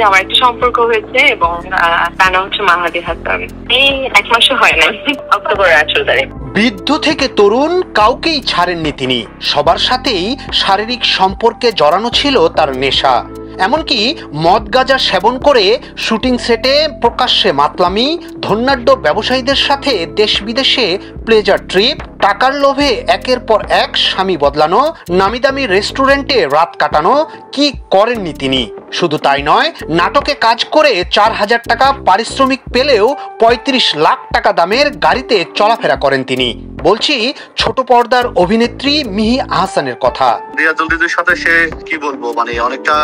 আমার একটা সম্পর্ক হয়েছে এবং তার নাম হচ্ছে মাহাদি হাসান। এই 1 মাসও হয় না, অক্টোবরের 18 তারিখ। বৃদ্ধ থেকে তরুণ কাউকেই ছাড়েননি তিনি। সবার সাথেই শারীরিক সম্পর্কে জড়ানো ছিল তার নেশা। এমনকি মদ গাঁজা সেবন করে শুটিং সেটে প্রকাশ্যে মাতলামি, ধনাঢ্য ব্যবসায়ীদের সাথে দেশ বিদেশে প্লেজার ট্রিপ, টাকার লোভে একের পর এক স্বামী বদলানো, নামিদামি রেস্টুরেন্টে রাত কাটানো, কি করেননি তিনি। শুধু তাই নয়, নাটকে কাজ করে 4,000 টাকা পারিশ্রমিক পেলেও 35 লাখ টাকা দামের গাড়িতে চলাফেরা করেন তিনি। বলছি ছোট পর্দার অভিনেত্রী মিহি আহসানের কথা। রিয়াজুলদের সাথে সে কি বলবো, মানে অনেকটা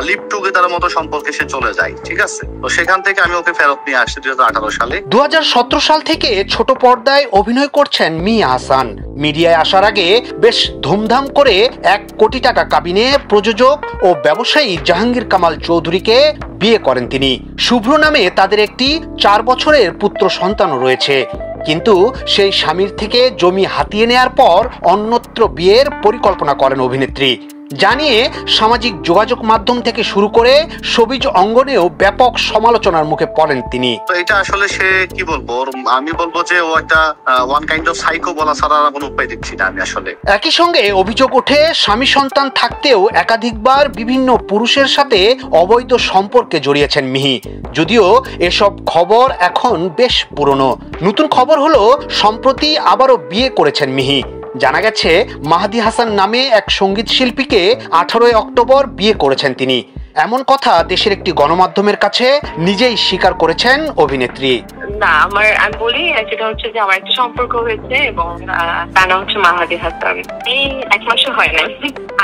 লিভ টুগেদারের মতো সম্পর্কে সে চলে যায়, ঠিক আছে। তো সেখান থেকে আমি ওকে ফেরত নিয়ে আসছি 2018 সালে। 2017 সাল থেকে ছোট পর্দায় অভিনয় করছেন মিহি আহসান। মিডিয়ায় আসার আগে বেশ ধুমধাম করে 1 কোটি টাকা কাবিনে প্রযোজক ও ব্যবসায়ী জাহাঙ্গীর কামাল চৌধুরীকে বিয়ে করেন তিনি। শুভ্র নামে তাদের একটি 4 বছরের পুত্র সন্তানও রয়েছে। কিন্তু সেই স্বামীর থেকে জমি হাতিয়ে নেয়ার পর অন্যত্র বিয়ের পরিকল্পনা করেন অভিনেত্রী। জানিয়ে সামাজিক যোগাযোগ মাধ্যম থেকে শুরু করে শোবিজ অঙ্গনেও ব্যাপক সমালোচনার মুখে পড়েন তিনি। তো এটা আসলে সে কি বলবো, আমি বলবো যে ও একটা ওয়ান কাইন্ড অফ সাইকো বলা ছাড়া কোনো উপায় দেখছি না আমি আসলে। একই সঙ্গে অভিযোগ ওঠে স্বামী সন্তান থাকতেও একাধিকবার বিভিন্ন পুরুষের সাথে অবৈধ সম্পর্কে জড়িয়েছেন মিহি। যদিও এসব খবর এখন বেশ পুরনো। নতুন খবর হলো সম্প্রতি আবারও বিয়ে করেছেন মিহি। জানা গেছে মাহাদি হাসান নামে এক সঙ্গীত শিল্পীকে 18 অক্টোবর বিয়ে করেছেন তিনি। এমন কথা দেশের একটি গণমাধ্যমের কাছে নিজেই স্বীকার করেছেন অভিনেত্রী। না, আমি বলি যেটা হচ্ছে যে আমার একটা সম্পর্ক হয়েছে এবং তার নাম হচ্ছে মাহাদি হাসান। এই 1 মাসও হয় না,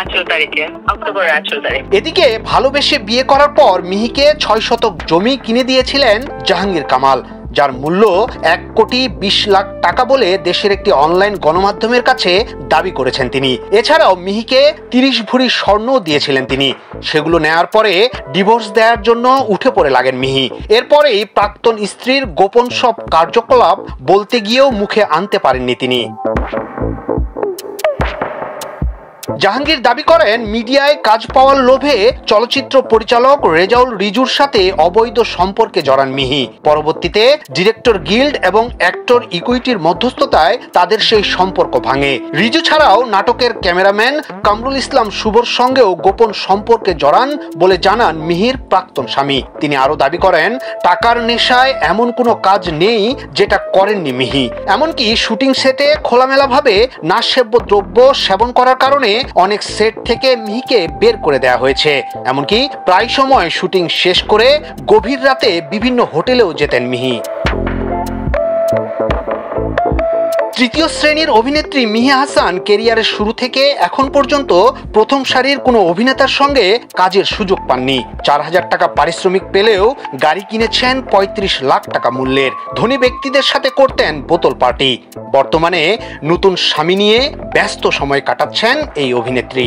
18 তারিখে, অক্টোবরের 18 তারিখ। এদিকে ভালোবেসে বিয়ে করার পর মিহিকে 6 শতক জমি কিনে দিয়েছিলেন জাহাঙ্গীর কামাল, যার মূল্য 1 কোটি 20 লাখ টাকা বলে দেশের একটি অনলাইন গণমাধ্যমের কাছে দাবি করেছেন তিনি। এছাড়াও মিহিকে 30 ভরি স্বর্ণ দিয়েছিলেন তিনি। সেগুলো নেয়ার পরে ডিভোর্স দেওয়ার জন্য উঠে পড়ে লাগেন মিহি। এরপরেই প্রাক্তন স্ত্রীর গোপন সব কার্যকলাপ বলতে গিয়েও মুখে আনতে পারেননি তিনি। জাহাঙ্গীর দাবি করেন মিডিয়ায় কাজ পাওয়ার লোভে চলচ্চিত্র পরিচালক রেজাউল রিজুর সাথে অবৈধ সম্পর্কে জড়ান মিহি। পরবর্তীতে ডিরেক্টর গিল্ড এবং অ্যাক্টর ইকুইটির মধ্যস্থতায় তাদের সেই সম্পর্ক ভাঙে। রিজু ছাড়াও নাটকের ক্যামেরাম্যান কামরুল ইসলাম শুভর সঙ্গেও গোপন সম্পর্কে জড়ান বলে জানান মিহির প্রাক্তন স্বামী। তিনি আরো দাবি করেন টাকার নেশায় এমন কোনো কাজ নেই যেটা করেননি মিহি। এমনকি শুটিং সেটে খোলামেলাভাবে নাশসেব্য দ্রব্য সেবন করার কারণে অনেক সেট থেকে মিহিকে বের করে দেওয়া হয়েছে। এমনকি প্রায় সময় শুটিং শেষ করে গভীর রাতে বিভিন্ন হোটেলেও যেতেন মিহি। তৃতীয় শ্রেণীর অভিনেত্রী মিহি আহসান ক্যারিয়ারের শুরু থেকে এখন পর্যন্ত প্রথম সারির কোনো অভিনেতার সঙ্গে কাজের সুযোগ পাননি। 4,000 টাকা পারিশ্রমিক পেলেও গাড়ি কিনেছেন 35 লাখ টাকা মূল্যের। ধনী ব্যক্তিদের সাথে করতেন বোতল পার্টি। বর্তমানে নতুন স্বামী নিয়ে ব্যস্ত সময় কাটাচ্ছেন এই অভিনেত্রী।